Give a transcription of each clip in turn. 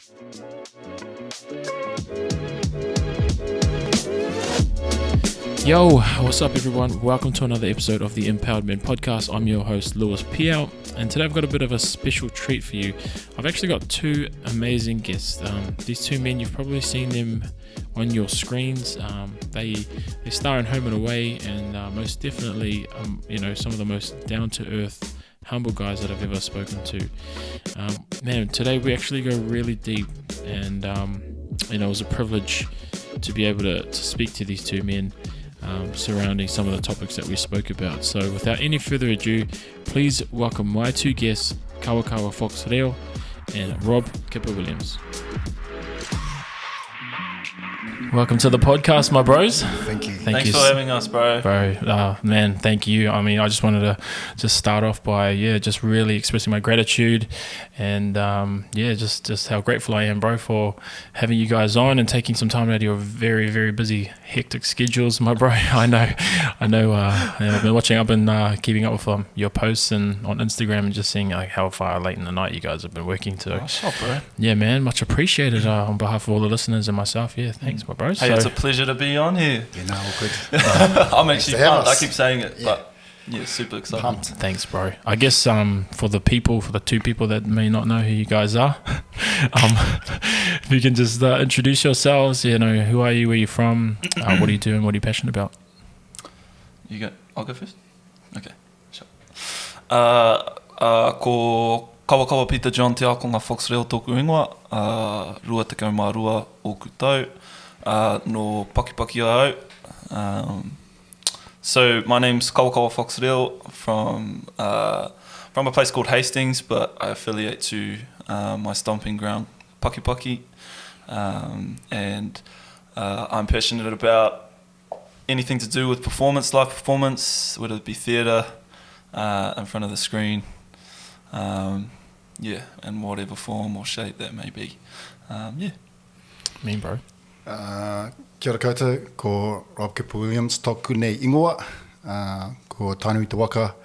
Yo, what's up everyone? Welcome to another episode of the Empowered Men Podcast. I'm your host, Lewis Piao, and today I've got a bit of a special treat for you. I've actually got two amazing guests. These two men, you've probably seen them on your screens. They star in Home and Away, and most definitely, some of the most down-to-earth, humble guys that I've ever spoken to. Man, today we actually go really deep, and it was a privilege to be able to speak to these two men surrounding some of the topics that we spoke about. So without any further ado, please welcome my two guests, Kawakawa Fox-Reo and Rob Kipa Williams. Welcome to the podcast, my bros. Thank you. Thanks for having us, bro. Man, thank you. I mean, I just wanted to just start off by, just really expressing my gratitude and, just how grateful I am, bro, for having you guys on and taking some time out of your very, very busy, hectic schedules, my bro. I know. I've been watching, I've been keeping up with your posts and on Instagram and just seeing like how far late in the night you guys have been working to. What's up, bro? Yeah, man, much appreciated on behalf of all the listeners and myself. Yeah, thanks, my bro. Hey, it's a pleasure to be on here. All good. I'm actually pumped. I keep saying it, but super excited. Pumped. Thanks, bro. I guess for the two people that may not know who you guys are, if you can just introduce yourselves. Who are you? Where you from? What are you doing? What are you passionate about? I'll go first. Okay, sure. Ko Kawakawa Peter John te ako ngā Fox-Reo tōku ingoa, rua te kaumārua o kutau, no Pakipaki au. So my name's Kawakawa Fox-Reo from a place called Hastings, but I affiliate to my stomping ground, Pakipaki, and I'm passionate about anything to do with performance, live performance, whether it be theatre, in front of the screen, in whatever form or shape that may be. Me, bro. Kia ora koutou, ko Rob Kipa Williams, tōku nei ingoa, ko tānui te waka,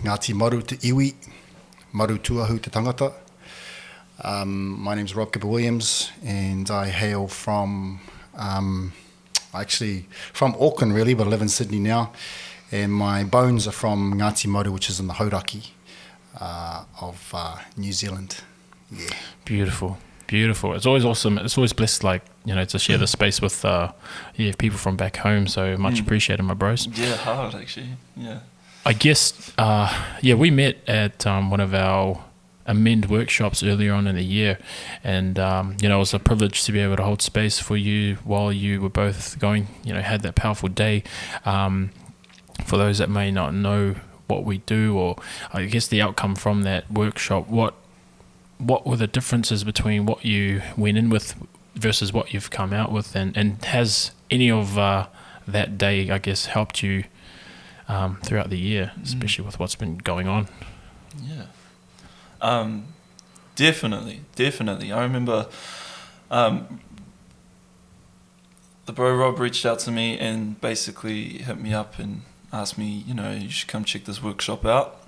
Ngāti Maru te iwi, Maru tuahu te tangata. My name's Rob Kipa Williams, and I hail from, from Auckland really, but I live in Sydney now, and my bones are from Ngāti Maru, which is in the Hauraki of New Zealand. Yeah. Beautiful. It's always awesome. It's always blessed, to share the space with people from back home. So much appreciated, my bros. Yeah, hard actually. Yeah. I guess we met at one of our Amend workshops earlier on in the year, and it was a privilege to be able to hold space for you while you were both going. Had that powerful day. For those that may not know what we do, or I guess the outcome from that workshop, what were the differences between what you went in with versus what you've come out with, and has any of that day, I guess, helped you throughout the year, especially with what's been going on? Yeah. Definitely. I remember the bro Rob reached out to me and basically hit me up and asked me, you should come check this workshop out.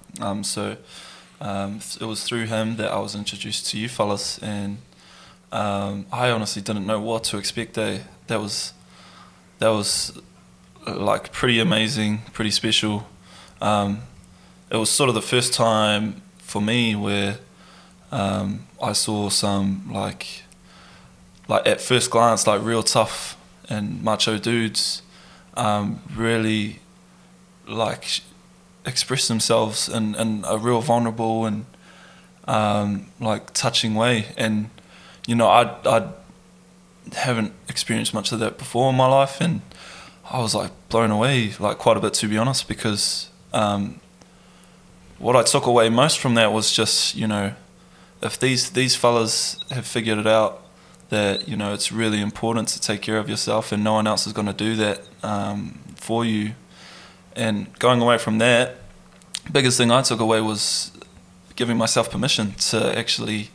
It was through him that I was introduced to you fellas, and I honestly didn't know what to expect. That was like pretty amazing, pretty special. It was sort of the first time for me where I saw some like at first glance like real tough and macho dudes really like express themselves in a real vulnerable and like touching way, and I haven't experienced much of that before in my life, and I was like blown away like quite a bit, to be honest, because what I took away most from that was just if these fellas have figured it out that it's really important to take care of yourself and no one else is going to do that for you. And going away from that, biggest thing I took away was giving myself permission to actually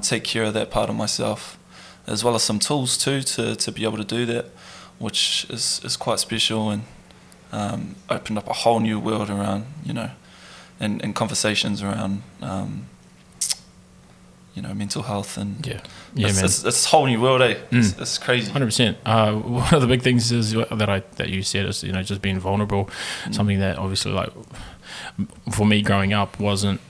take care of that part of myself, as well as some tools too to be able to do that, which is quite special, and opened up a whole new world around, and conversations around mental health and man. It's a whole new world, eh? It's crazy. 100%. One of the big things is that you said is just being vulnerable. Something that obviously, like, for me growing up wasn't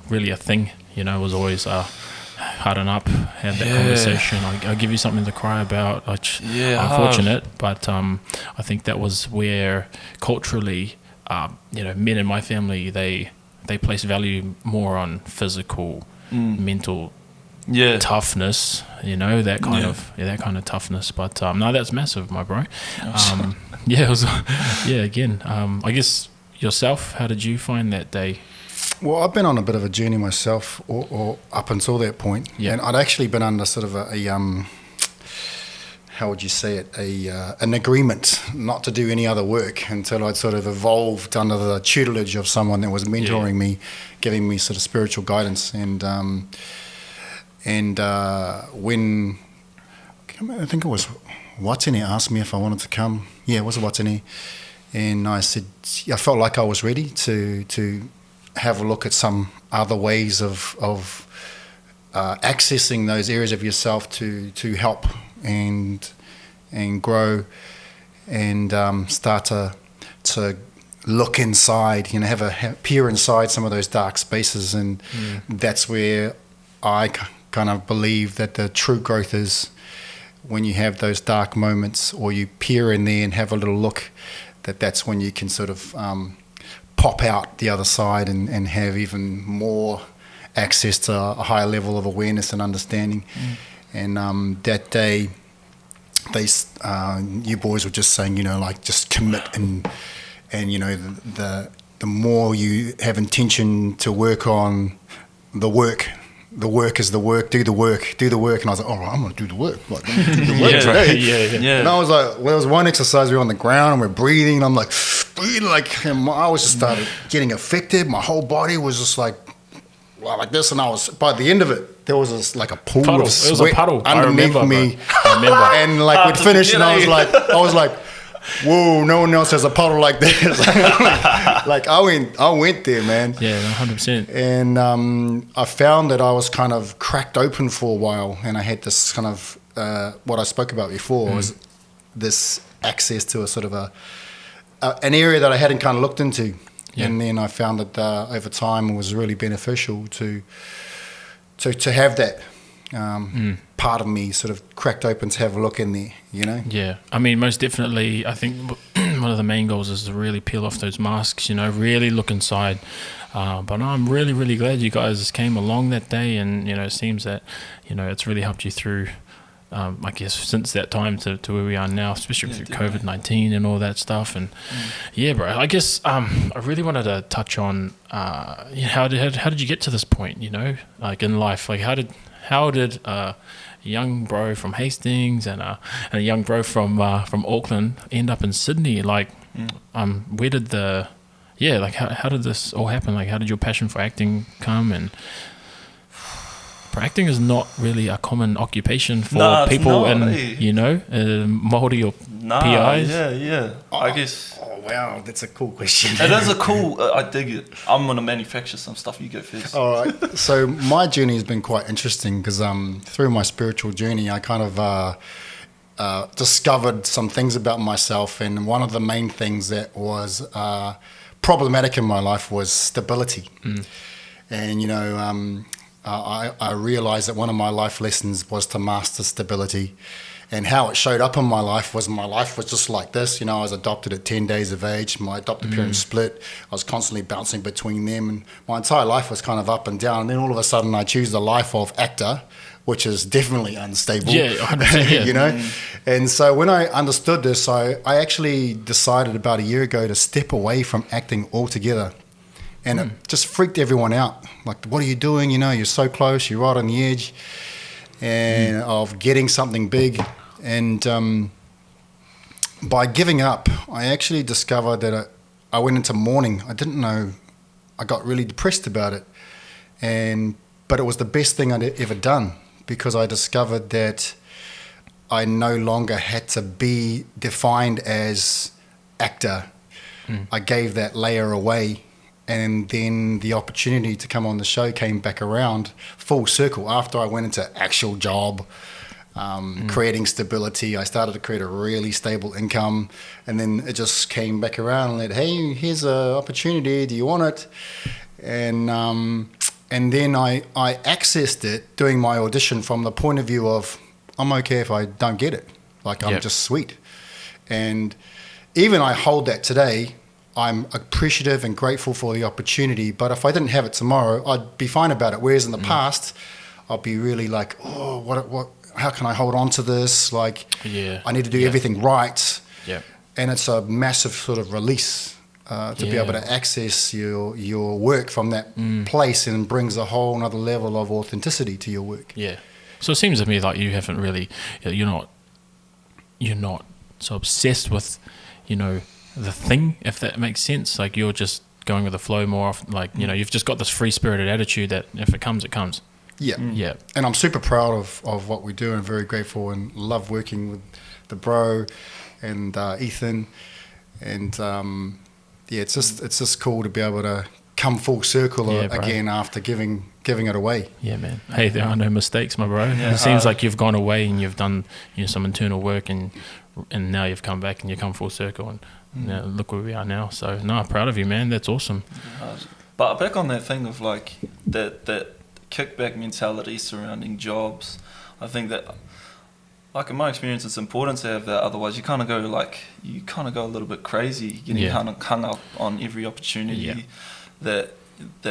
really a thing. It was always harden up, have that conversation. I'll give you something to cry about. Unfortunate, but I think that was where culturally, men in my family, they place value more on physical, mental toughness, that kind of toughness. But no, that's massive, my bro. It was. Again, I guess yourself, how did you find that day? Well, I've been on a bit of a journey myself, or up until that point, and I'd actually been under sort of a how would you say it, an agreement not to do any other work until I'd sort of evolved under the tutelage of someone that was mentoring me, giving me sort of spiritual guidance, and when I think it was Watene asked me if I wanted to come. Yeah, it was Watene, and I said I felt like I was ready to have a look at some other ways of accessing those areas of yourself to help and grow and start to look inside, have peer inside some of those dark spaces, and that's where I kind of believe that the true growth is when you have those dark moments or you peer in there and have a little look, that's when you can sort of pop out the other side and have even more access to a higher level of awareness and understanding. And that day, you boys were just saying, like, just commit and the more you have intention to work on the work is the work, do the work. And I was like, all right, I'm going to do the work. Like, I'm gonna do the work today. And I was like, well, there was one exercise, we were on the ground and we're breathing, and I'm like, breathing, like, and I was just started getting affected. My whole body was just like this, and I was, by the end of it, there was this, like a pool of sweat. It was a puddle underneath me. I remember. And like we'd finished, and I was like, whoa, no one else has a puddle like this. Like I went there, man. Yeah, 100%. And I found that I was kind of cracked open for a while, and I had this kind of what I spoke about before was this access to a sort of an area that I hadn't kind of looked into. Yeah. And then I found that over time it was really beneficial to have that part of me sort of cracked open, to have a look in there, Yeah, I mean, most definitely, I think one of the main goals is to really peel off those masks, really look inside. But I'm really, really glad you guys came along that day, and, it seems that, it's really helped you through, I guess, since that time to where we are now, especially through COVID-19 and all that stuff. And yeah, bro, I guess I really wanted to touch on how did you get to this point, like in life? Like how did a young bro from Hastings and a young bro from Auckland end up in Sydney? Like, where did how did this all happen? Like, how did your passion for acting come? And acting is not really a common occupation for people in, Māori or PIs. Yeah. I guess. Oh, wow, that's a cool question. It is a cool, I dig it. I'm going to manufacture some stuff. You go first. All right. So my journey has been quite interesting because through my spiritual journey, I kind of discovered some things about myself. And one of the main things that was problematic in my life was stability. And, I realized that one of my life lessons was to master stability, and how it showed up in my life was just like this. I was adopted at 10 days of age. My adopted parents split. I was constantly bouncing between them, and my entire life was kind of up and down. And then all of a sudden I choose the life of actor, which is definitely unstable. Yeah, 100%, yeah. And so when I understood this, I actually decided about a year ago to step away from acting altogether. And it just freaked everyone out. Like, what are you doing? You're so close. You're right on the edge of getting something big. And by giving up, I actually discovered that I went into mourning. I didn't know. I got really depressed about it. But it was the best thing I'd ever done, because I discovered that I no longer had to be defined as actor. I gave that layer away. and then the opportunity to come on the show came back around full circle after I went into actual job, creating stability. I started to create a really stable income, and then it just came back around and hey, here's an opportunity, do you want it? And then I accessed it doing my audition from the point of view of I'm okay if I don't get it, like I'm just sweet. And even I hold that today. I'm appreciative and grateful for the opportunity, but if I didn't have it tomorrow, I'd be fine about it. Whereas in the past, I'd be really like, oh, what? How can I hold on to this? Like, I need to do everything right. Yeah. And it's a massive sort of release to be able to access your work from that place, and brings a whole nother level of authenticity to your work. Yeah. So it seems to me like you haven't really, you're not so obsessed with, the thing, if that makes sense. Like you're just going with the flow more often. Like, you've just got this free-spirited attitude that if it comes, it comes. Yeah. Yeah. And I'm super proud of what we do and very grateful and love working with the bro and Ethan. And it's just cool to be able to come full circle again after giving it away. Yeah, man. Hey, there are no mistakes, my bro. Yeah, it seems like you've gone away and you've done some internal work and now you've come back and you come full circle and now look where we are now. So no, proud of you, man. That's awesome. But back on that thing of like that kickback mentality surrounding jobs, I think that, like in my experience, it's important to have that. Otherwise, you kind of go a little bit crazy, getting hung up on every opportunity that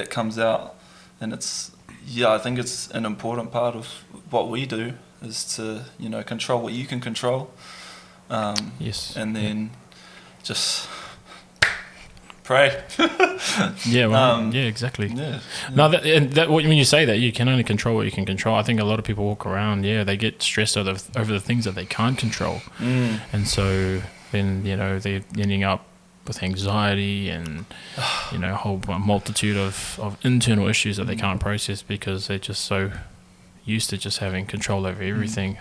comes out. And it's I think it's an important part of what we do is to control what you can control. And then just pray. Exactly. Yeah. No, when you say that, you can only control what you can control. I think a lot of people walk around, they get stressed over the things that they can't control, and so then they're ending up with anxiety and a whole multitude of internal issues that they can't process because they're just so used to just having control over everything.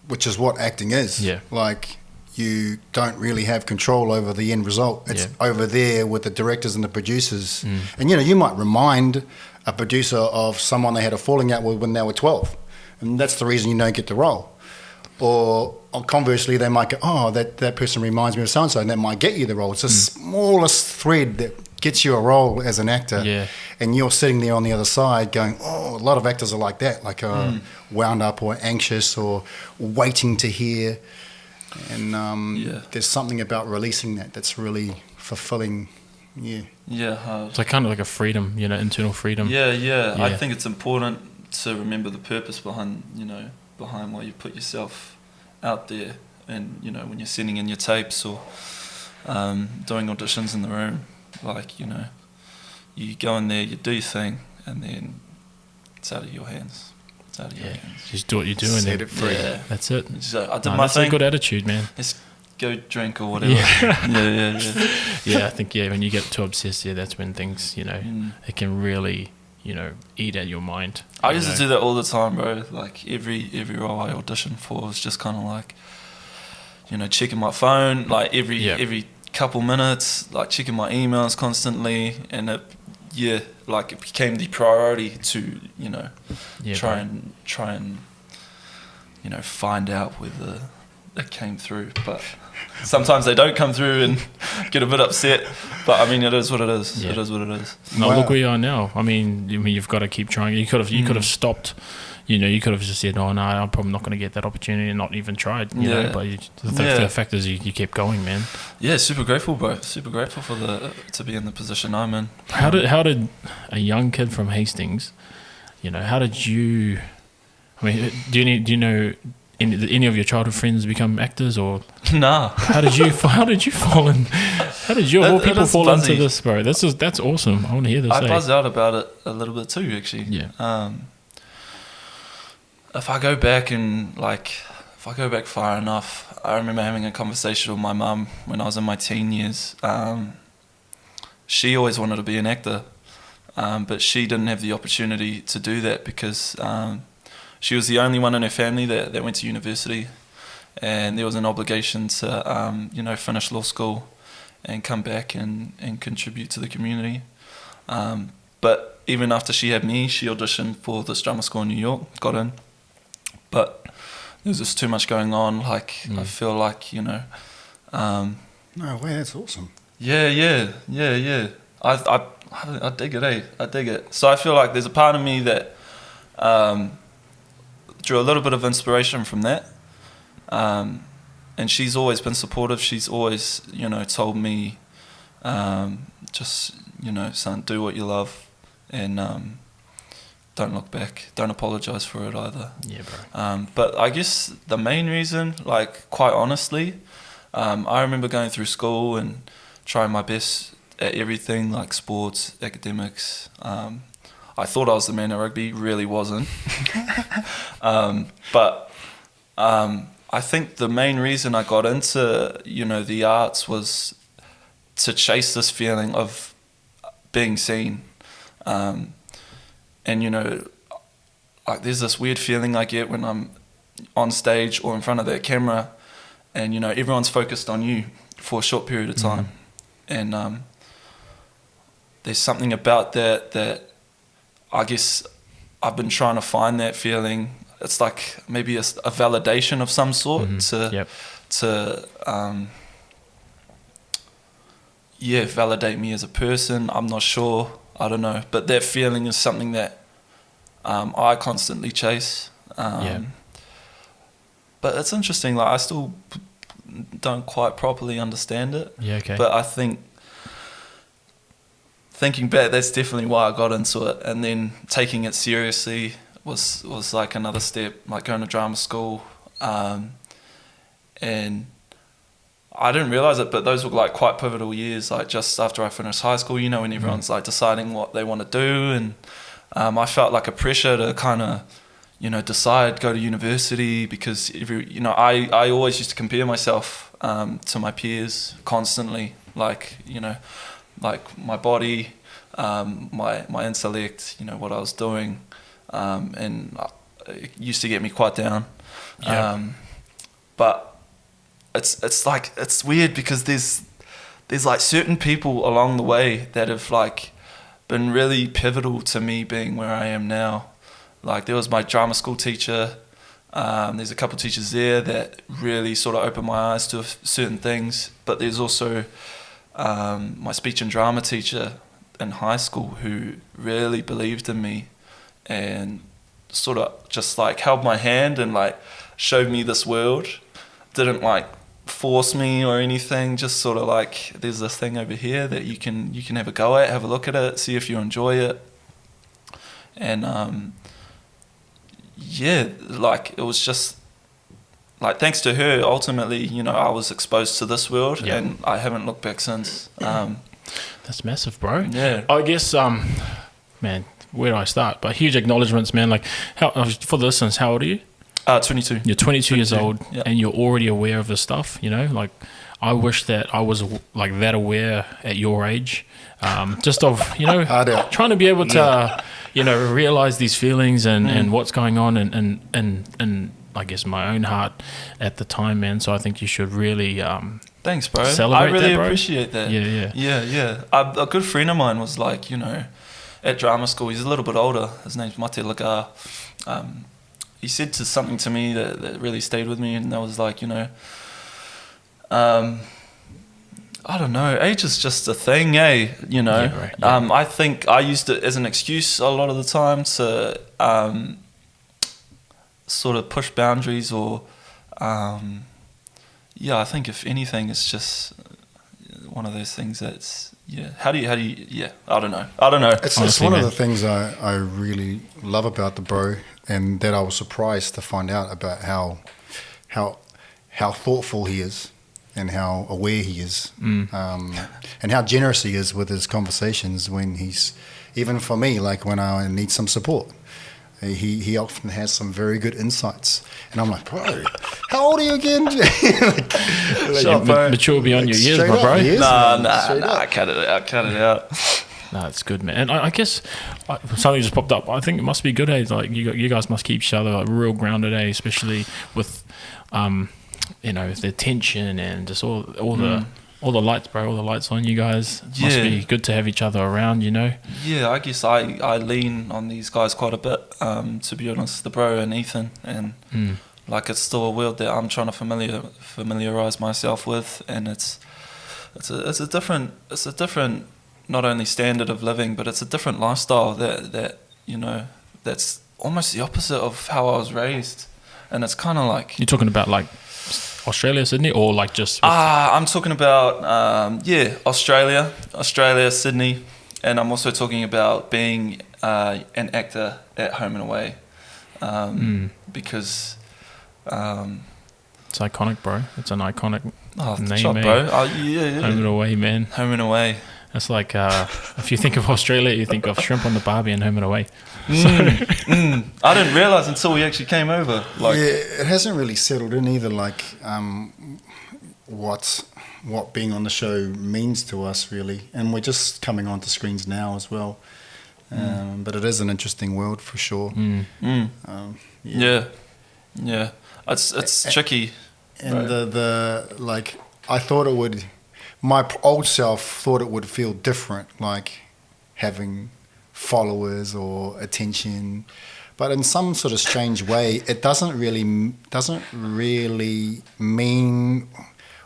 Which is what acting is. Yeah. Like, you don't really have control over the end result. It's over there with the directors and the producers. And, you might remind a producer of someone they had a falling out with when they were 12. And that's the reason you don't get the role. Or conversely, they might go, oh, that person reminds me of so-and-so, and that might get you the role. It's the smallest thread that gets you a role as an actor. Yeah. And you're sitting there on the other side going, oh, a lot of actors are like that, like wound up or anxious or waiting to hear. And there's something about releasing that's really fulfilling. It's like kind of like a freedom, internal freedom. I think it's important to remember the purpose behind why you put yourself out there. And when you're sending in your tapes or doing auditions in the room, like you go in there, you do your thing, and then it's out of your hands. Just do what you're doing. Set it free. Yeah. That's it. I did my thing. That's a good attitude, man. Let's go drink or whatever. I think when you get too obsessed, that's when things it can really eat at your mind. I used to do that all the time, bro. Like every role I auditioned for was just kind of like checking my phone like every couple minutes, like checking my emails constantly, and it became the priority to try and find out whether it came through. But sometimes they don't come through and get a bit upset. But I mean, it is what it is. It is what it is. No, look where you are now. I mean, you've got to keep trying. You could have stopped. You could have just said, "Oh no, I'm probably not going to get that opportunity," and not even tried. But the fact is, you kept going, man. Yeah, super grateful, bro. Super grateful to be in the position I'm in. How did a young kid from Hastings, how did you? I mean, do you know any of your childhood friends become actors or? Nah. How did you fall in? How did you of all people fall into this, bro? That's awesome. I want to hear this. I buzzed out about it a little bit too, actually. Yeah. If I go back far enough, I remember having a conversation with my mum when I was in my teen years. She always wanted to be an actor, but she didn't have the opportunity to do that because she was the only one in her family that went to university, and there was an obligation to finish law school and come back and contribute to the community. But even after she had me, she auditioned for this drama school in New York, got in. But there's just too much going on. Like, I feel like, you know... no way, that's awesome. Yeah. I dig it, I dig it. So I feel like there's a part of me that drew a little bit of inspiration from that. And she's always been supportive. She's always, you know, told me, just, you know, son, do what you love, and don't look back. Don't apologize for it either. Yeah, bro. But I guess the main reason, like, quite honestly, I remember going through school and trying my best at everything, like sports, academics. I thought I was the man at rugby, really wasn't. But I think the main reason I got into, you know, the arts was to chase this feeling of being seen. And, you know, like, there's this weird feeling I get when I'm on stage or in front of that camera, and, you know, everyone's focused on you for a short period of time. And there's something about that I guess I've been trying to find that feeling. It's like maybe a validation of some sort to validate me as a person. I'm not sure. I don't know. But that feeling is something that I constantly chase. But it's interesting. Like, I still don't quite properly understand it. Yeah, okay. But I think, thinking back, that's definitely why I got into it. And then taking it seriously was like another step, like going to drama school. And I didn't realize it, but those were like quite pivotal years, like just after I finished high school, you know, when everyone's like deciding what they want to do. And I felt like a pressure to kind of, you know, decide, go to university, because I always used to compare myself to my peers constantly, like, you know, like my body, my intellect, you know, what I was doing, and it used to get me quite down. But it's like, it's weird because there's like certain people along the way that have like been really pivotal to me being where I am now. Like, there was my drama school teacher. There's a couple of teachers there that really sort of opened my eyes to certain things. But there's also my speech and drama teacher in high school who really believed in me and sort of just like held my hand and like showed me this world. Didn't like force me or anything, just sort of like, there's this thing over here that you can have a go at, have a look at it, see if you enjoy it. And like, it was just like, thanks to her, ultimately, you know, I was exposed to this world, and I haven't looked back since. That's massive, bro. Yeah. I guess, man, where do I start? But huge acknowledgements, man. Like, for the listeners, how old are you? 22. You're 22 years old, yeah. And you're already aware of this stuff, you know? Like, I wish that I was like that aware at your age, just of, you know, trying to be able to, you know, realize these feelings and what's going on and I guess my own heart at the time, man. So I think you should really thanks, bro. Celebrate I really that, bro. appreciate that. Yeah. A good friend of mine was like, you know, at drama school, he's a little bit older. His name's Mate Lagar. He said something to me that really stayed with me, and that was like, you know, I don't know, age is just a thing, you know. Yeah, right, yeah. I think I used it as an excuse a lot of the time to sort of push boundaries, or I think if anything, it's just one of those things that's, how do you I don't know. It's Honestly, one man. of the things I really love about the bro, and that I was surprised to find out about how thoughtful he is and how aware he is, and how generous he is with his conversations when he's, even for me, like when I need some support. He often has some very good insights, and I'm like, bro, how old are you again? Mature beyond your years, my bro. Nah, cut it out. No, it's good, man. And I guess something just popped up. I think it must be good, like you guys must keep each other like real grounded, especially with, you know, the tension and just all the all the lights, bro, all the lights on you guys. Must be good to have each other around, you know? Yeah, I guess I lean on these guys quite a bit, to be honest, the bro and Ethan. And like it's still a world that I'm trying to familiarise myself with, and it's a different not only standard of living, but it's a different lifestyle that you know, that's almost the opposite of how I was raised. And it's kind of like... You're talking about like Australia, Sydney, or like just... I'm talking about, Australia, Sydney. And I'm also talking about being an actor at home and away. Because... it's iconic, bro. It's an iconic name, shot, bro. Yeah. Home and away, man. Home and away. It's like if you think of Australia, you think of shrimp on the barbie and home and away. I didn't realise until we actually came over. Like, yeah, it hasn't really settled in either. Like, what being on the show means to us, really, and we're just coming onto screens now as well. But it is an interesting world for sure. Yeah. It's tricky. And right? the like, I thought it would. My old self thought it would feel different, like having followers or attention, but in some sort of strange way, it doesn't really mean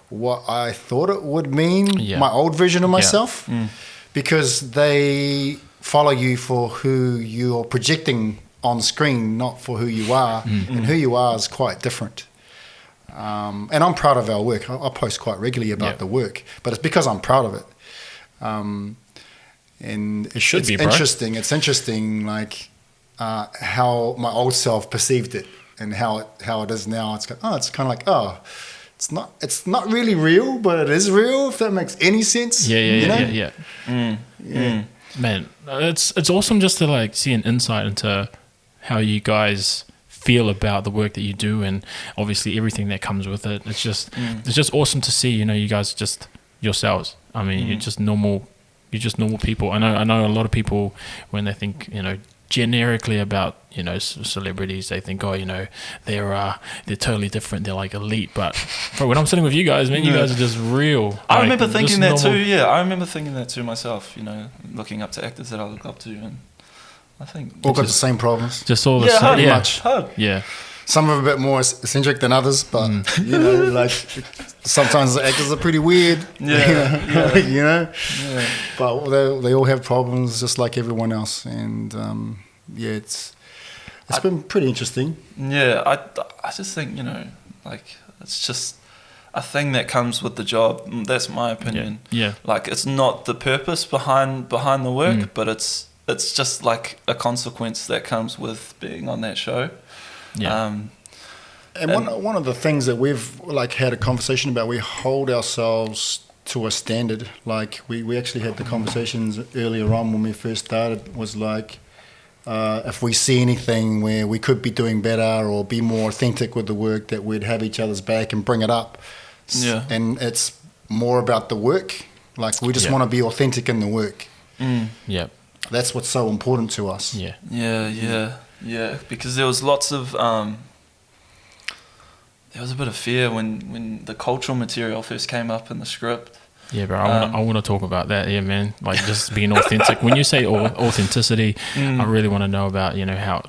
what I thought it would mean. Yeah. My old version of myself, because they follow you for who you're projecting on screen, not for who you are, and who you are is quite different. And I'm proud of our work. I post quite regularly about the work, but it's because I'm proud of it. And it's interesting. It's interesting, like how my old self perceived it and how it is now. It's kind of like it's not really real, but it is real. If that makes any sense. Yeah. Man, it's awesome just to like see an insight into how you guys feel about the work that you do, and obviously everything that comes with it. It's just awesome to see, you know, you guys are just yourselves. I mean, you're just normal people. I know a lot of people, when they think, you know, generically about, you know, celebrities, they think, oh, you know, they're totally different, they're like elite. But when I'm sitting with you guys, man, you guys are just real. I remember thinking that too. Yeah, I remember thinking that too myself, you know, looking up to actors that I look up to, and I think all got the same problems. Just all the same. Hard. Yeah. Some are a bit more eccentric than others, but you know, like sometimes the actors are pretty weird. Yeah. You know. Yeah. But they all have problems, just like everyone else, and it's been pretty interesting. Yeah, I just think, you know, like it's just a thing that comes with the job. That's my opinion. Yeah. Like it's not the purpose behind the work, but it's just like a consequence that comes with being on that show. Yeah. And one of the things that we've like had a conversation about, we hold ourselves to a standard. Like we actually had the conversations earlier on when we first started, was like if we see anything where we could be doing better or be more authentic with the work, that we'd have each other's back and bring it up. Yeah. And it's more about the work. Like we just want to be authentic in the work. Yeah. That's what's so important to us. Yeah. Yeah, because there was lots of there was a bit of fear when the cultural material first came up in the script. Yeah, bro, I want to talk about that. Yeah, man, like just being authentic. When you say authenticity, I really want to know about, you know, how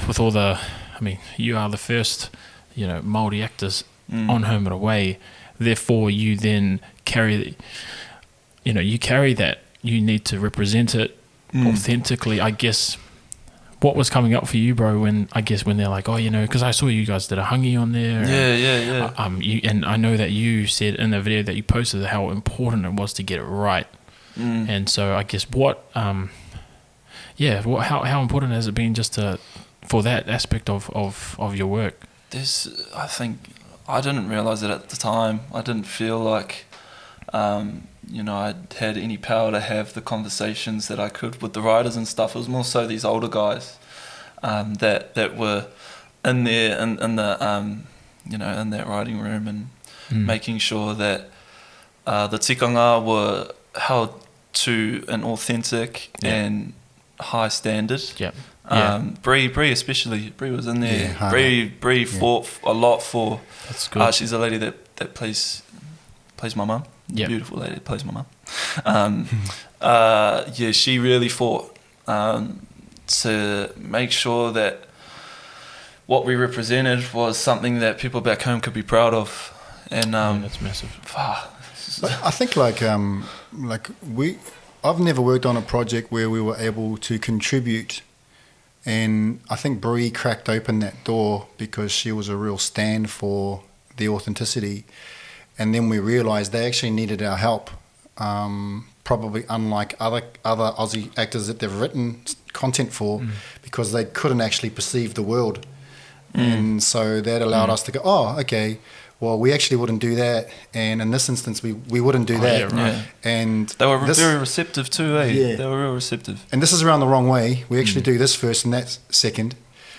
with all the, I mean, you are the first, you know, Māori actors on Home and Away. Therefore, you then carry that. You need to represent it authentically. I guess, what was coming up for you, bro, when they're like, oh, you know, because I saw you guys did a hangi on there. Yeah. And I know that you said in the video that you posted how important it was to get it right. And so I guess how important has it been just for that aspect of your work? I think I didn't realize it at the time. I didn't feel like you know, I had any power to have the conversations that I could with the writers and stuff. It was more so these older guys that were in there in the you know, in that writing room, and making sure that the tikanga were held to an authentic and high standard. Bree especially. Bree was in there. Bree fought a lot for. That's good. She's a lady that plays plays my mum. Yeah. Beautiful lady, plays my mum. She really fought to make sure that what we represented was something that people back home could be proud of. And that's massive. I think I've never worked on a project where we were able to contribute, and I think Bree cracked open that door because she was a real stand for the authenticity, and then we realised they actually needed our help, probably unlike other Aussie actors that they've written content for, because they couldn't actually perceive the world, and so that allowed us to go, oh, okay, well, we actually wouldn't do that, and in this instance, we wouldn't do that. Yeah, right. Yeah. And They were very receptive too, eh? Yeah. They were real receptive. And this is around the wrong way. We actually do this first and that second.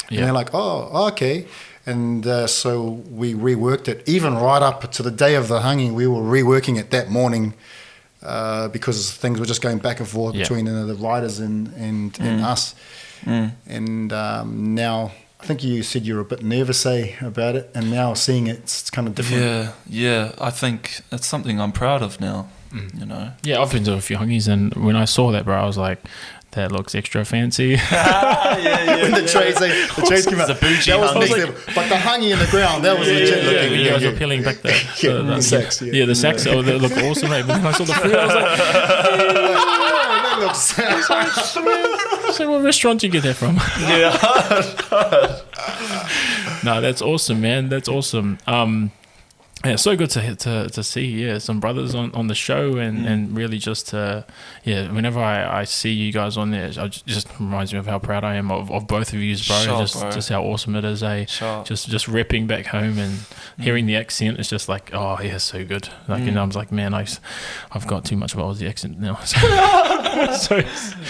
And they're like, oh, okay. And so we reworked it. Even right up to the day of the hanging, we were reworking it that morning because things were just going back and forth between the writers and us. And now... I think you said you were a bit nervous, about it, and now seeing it, it's kind of different. Yeah. I think it's something I'm proud of now, you know. Yeah, I've been to a few hungies, and when I saw that, bro, I was like, that looks extra fancy. When the trades came out, the bougie that was hungy. next level. But the hungy in the ground, that was legit looking. When you guys were peeling back the sacks. the sacks, they look awesome, right? But then I saw the food, I was like, that looks... so what restaurant did you get that from? No, that's awesome, man. That's awesome. Yeah, it's so good to see some brothers on the show and really just whenever I see you guys on there, it just reminds me of how proud I am of both of you, bro. Just how awesome it is, just repping back home and hearing the accent is just like, oh yeah, so good. Like I was like, man, I've got too much of an Aussie accent now. So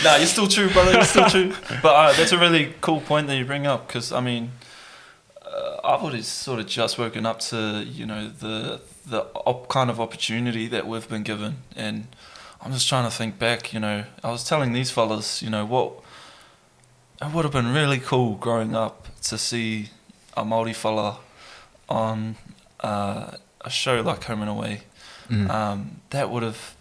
Nah, you're still true, brother. You're still true. But that's a really cool point that you bring up, because I mean, I've already sort of just woken up to, you know, the kind of opportunity that we've been given, and I'm just trying to think back. You know, I was telling these fellas, you know, what it would have been really cool growing up to see a Māori fella on a show like Home and Away. That would have,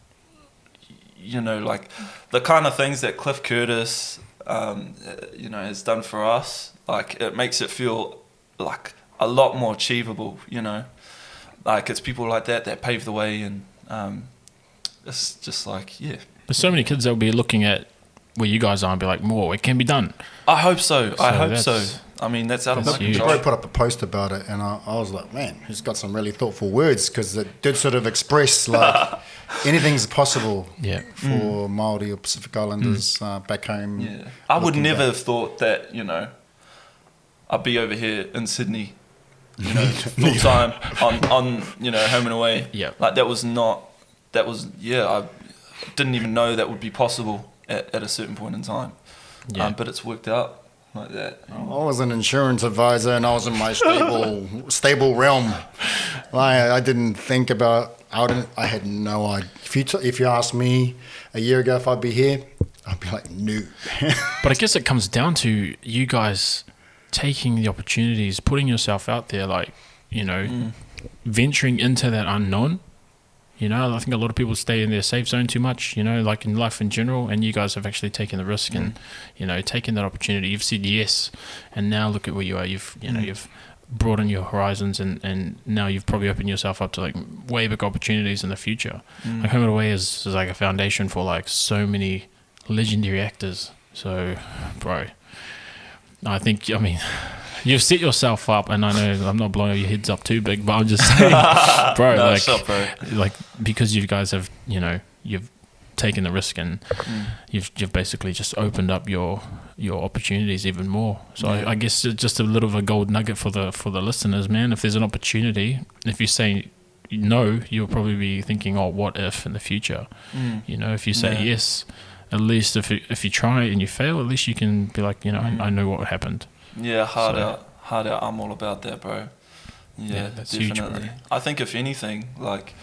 you know, like the kind of things that Cliff Curtis, you know, has done for us. Like, it makes it feel like a lot more achievable, you know. Like, it's people like that pave the way, and it's just like, yeah. There's so many kids that will be looking at where you guys are and be like, more, it can be done. I hope so. I hope so. I mean, that's out of my control. I put up a post about it, and I was like, man, he's got some really thoughtful words, because it did sort of express like anything's possible for Māori or Pacific Islanders back home. Yeah, I would never have thought that, you know, I'd be over here in Sydney, you know, full time on you know, Home and Away. Yeah, like I didn't even know that would be possible at a certain point in time. Yeah, but it's worked out like that. I was an insurance advisor, and I was in my stable realm. I didn't think about. I had no idea. If you asked me a year ago if I'd be here, I'd be like, no. But I guess it comes down to you guys taking the opportunities, putting yourself out there, like, you know, venturing into that unknown. You know, I think a lot of people stay in their safe zone too much, you know, like in life in general, and you guys have actually taken the risk and, you know, taken that opportunity. You've said yes, and now look at where you are. You've broadened your horizons, and now you've probably opened yourself up to like way bigger opportunities in the future. Like Home and Away is like a foundation for like so many legendary actors. So, bro, I mean, you've set yourself up, and I know I'm not blowing your heads up too big, but I'm just saying, bro, like because you guys have, you know, you've taken the risk, and you've basically just opened up your opportunities even more. So I guess just a little of a gold nugget for the listeners, man. If there's an opportunity, if you say no, you'll probably be thinking, oh, what if in the future? You know, if you say yes, at least if you try and you fail, at least you can be like, you know, I know what happened. Yeah, hard out. I'm all about that, bro. Yeah, that's definitely. huge, bro. I think if anything, like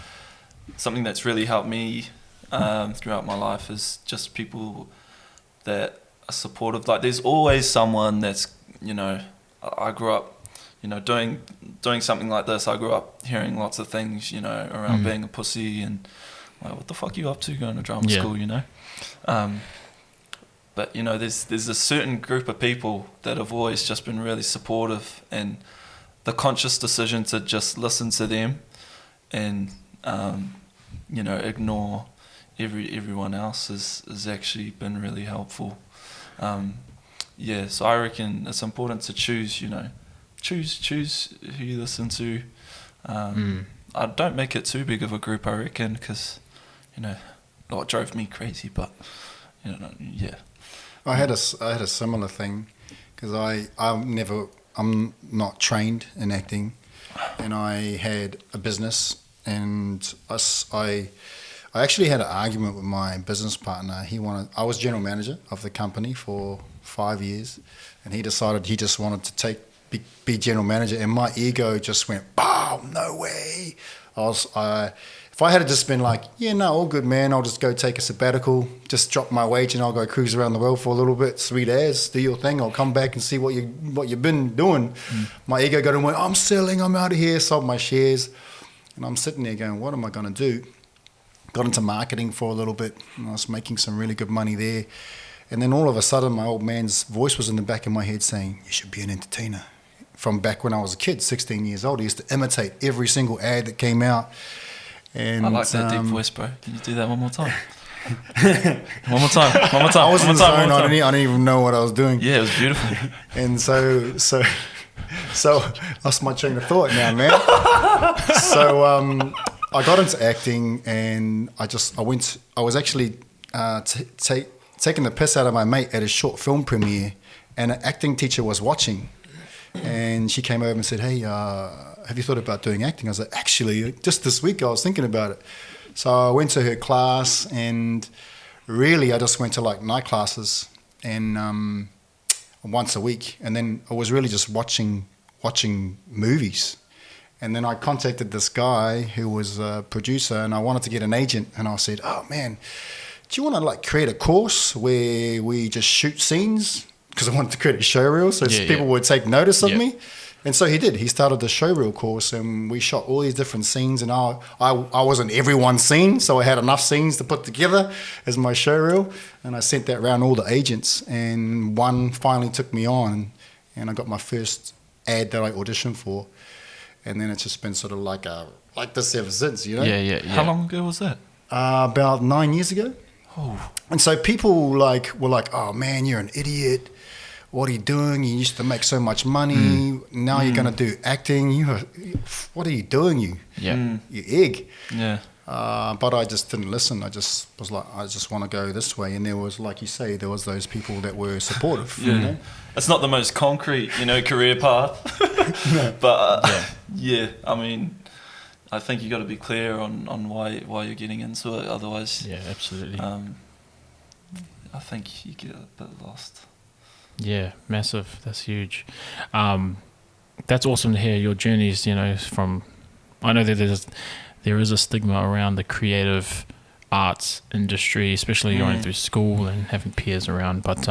something that's really helped me throughout my life is just people that are supportive. Like, there's always someone that's, you know, I grew up, doing something like this, I grew up hearing lots of things, around being a pussy and like, what the fuck are you up to going to drama school, But, there's a certain group of people that have always just been really supportive, and the conscious decision to just listen to them and, ignore everyone else has actually been really helpful. So I reckon it's important to choose who you listen to. I don't make it too big of a group, I reckon, because, it drove me crazy, but, I had a similar thing, because I'm not trained in acting, and I had a business, and I actually had an argument with my business partner. I was general manager of the company for 5 years, and he decided he just wanted to be general manager, and my ego just went, "Oh, no way!" If I had just been like, "Yeah, no, all good, man. I'll just go take a sabbatical, just drop my wage, and I'll go cruise around the world for a little bit. Sweet as, do your thing. I'll come back and see what you've been doing." My ego got and went, "I'm selling. I'm out of here." Sold my shares, and I'm sitting there going, "What am I going to do?" Got into marketing for a little bit, and I was making some really good money there. And then all of a sudden, my old man's voice was in the back of my head saying, "You should be an entertainer." From back when I was a kid, 16 years old, I used to imitate every single ad that came out. And I like that deep voice, bro. Can you do that one more time? One more time. I was in the zone. I didn't even know what I was doing. Yeah, it was beautiful. And so lost my train of thought now, man. So I got into acting, and I was actually taking the piss out of my mate at a short film premiere, and an acting teacher was watching, and she came over and said, "Hey, have you thought about doing acting?" I was like, "Actually, just this week I was thinking about it." So I went to her class, and really I just went to like night classes and once a week, and then I was really just watching movies. And then I contacted this guy who was a producer, and I wanted to get an agent, and I said, "Oh man, do you want to like create a course where we just shoot scenes?" Because I wanted to create a showreel so people would take notice of me. And so he did. He started the showreel course, and we shot all these different scenes, and I wasn't everyone's scene, so I had enough scenes to put together as my showreel, and I sent that around all the agents, and one finally took me on, and I got my first ad that I auditioned for, and then it's just been sort of like this ever since, Yeah. How long ago was that? About 9 years ago. Oh. And so people were like, "Oh man, you're an idiot. What are you doing? You used to make so much money. Now you're going to do acting. What are you doing, you egg?" Yeah. But I just didn't listen. I just was like, I just want to go this way. And there was, like you say, there was those people that were supportive. Yeah. It's not the most concrete, career path. But I mean, I think you got to be clear on why you're getting into it. Otherwise, yeah, absolutely. I think you get a bit lost. Yeah, massive. That's huge. That's awesome to hear your journeys. From I know that there is a stigma around the creative arts industry, especially going through school and having peers around. But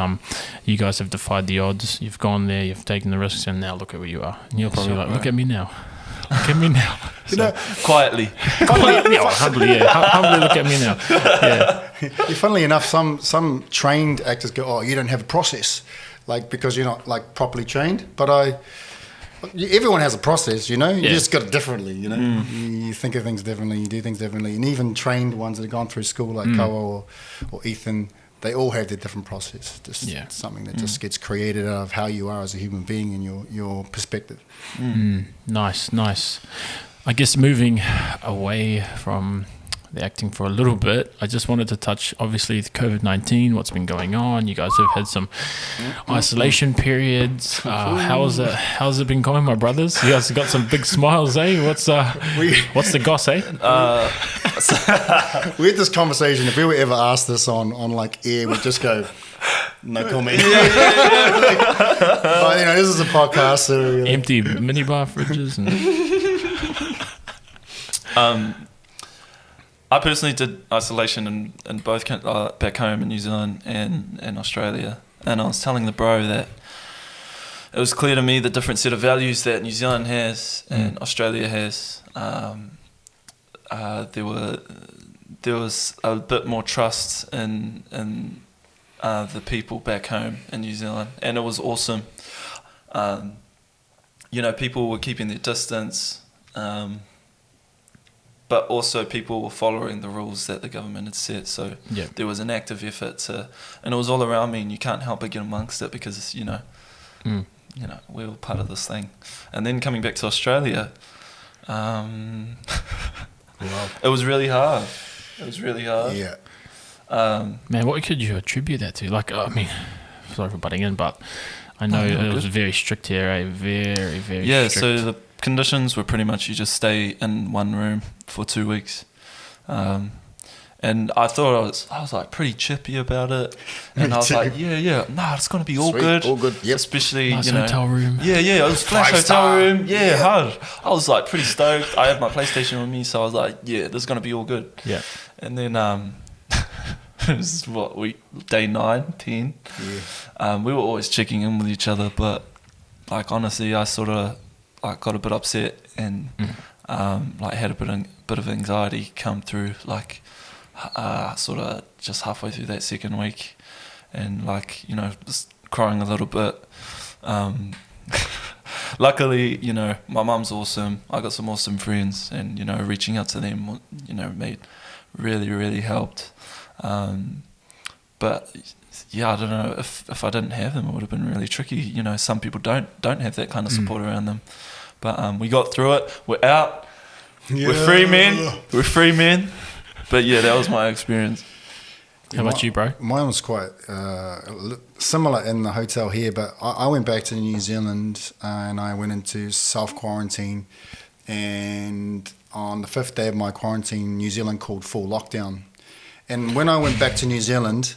you guys have defied the odds. You've gone there. You've taken the risks, and now look at where you are. And you're probably like, "Look at me now. Look at me now." Quietly. Humbly, humbly look at me now. Yeah. Funnily enough, some trained actors go, "Oh, you don't have a process," because you're not properly trained. But everyone has a process, You just got it differently, You think of things differently, you do things differently, and even trained ones that have gone through school, like Kawa or Ethan, they all have their different process. Just something that just gets created out of how you are as a human being and your perspective. Nice. I guess moving away from the acting for a little bit, I just wanted to touch, obviously, COVID-19, what's been going on. You guys have had some isolation periods. How's it been going, my brothers? You guys have got some big smiles, eh? What's the goss, eh? We had this conversation. If we were ever asked this on air, we'd just go, "No comment." But this is a podcast, so empty minibar fridges and. I personally did isolation in both back home in New Zealand and Australia, and I was telling the bro that it was clear to me the different set of values that New Zealand has and Australia has. There was a bit more trust in the people back home in New Zealand, and it was awesome. People were keeping their distance, but also people were following the rules that the government had set. So there was an active effort and it was all around me, and you can't help but get amongst it because we're all part of this thing. And then coming back to Australia, it was really hard. Yeah. Man, what could you attribute that to? Like, I mean, sorry for butting in, but I know it was very strict here, eh? Very, very strict. So the conditions were pretty much you just stay in one room for 2 weeks. And I thought I was like pretty chippy about it. And I was like, it's going to be all good. All good, yep. Especially, nice hotel room. Yeah, it was flash hotel 5-star. room. Yeah, hard. I was like pretty stoked. I had my PlayStation with me, so I was like, this is going to be all good. Yeah. And then, this is day 9, 10. Yeah. We were always checking in with each other, but like honestly, I sort of like got a bit upset and had a bit of anxiety come through, like sort of just halfway through that second week, and just crying a little bit. Luckily, my mum's awesome. I got some awesome friends, and reaching out to them, really, really helped. But I don't know if I didn't have them, it would have been really tricky. Some people don't have that kind of support around them. But we got through it. We're out. Yeah. We're free men. But that was my experience. How about you, bro? Mine was quite similar in the hotel here, but I went back to New Zealand and I went into self-quarantine, and on the 5th day of my quarantine, New Zealand called full lockdown. And when I went back to New Zealand,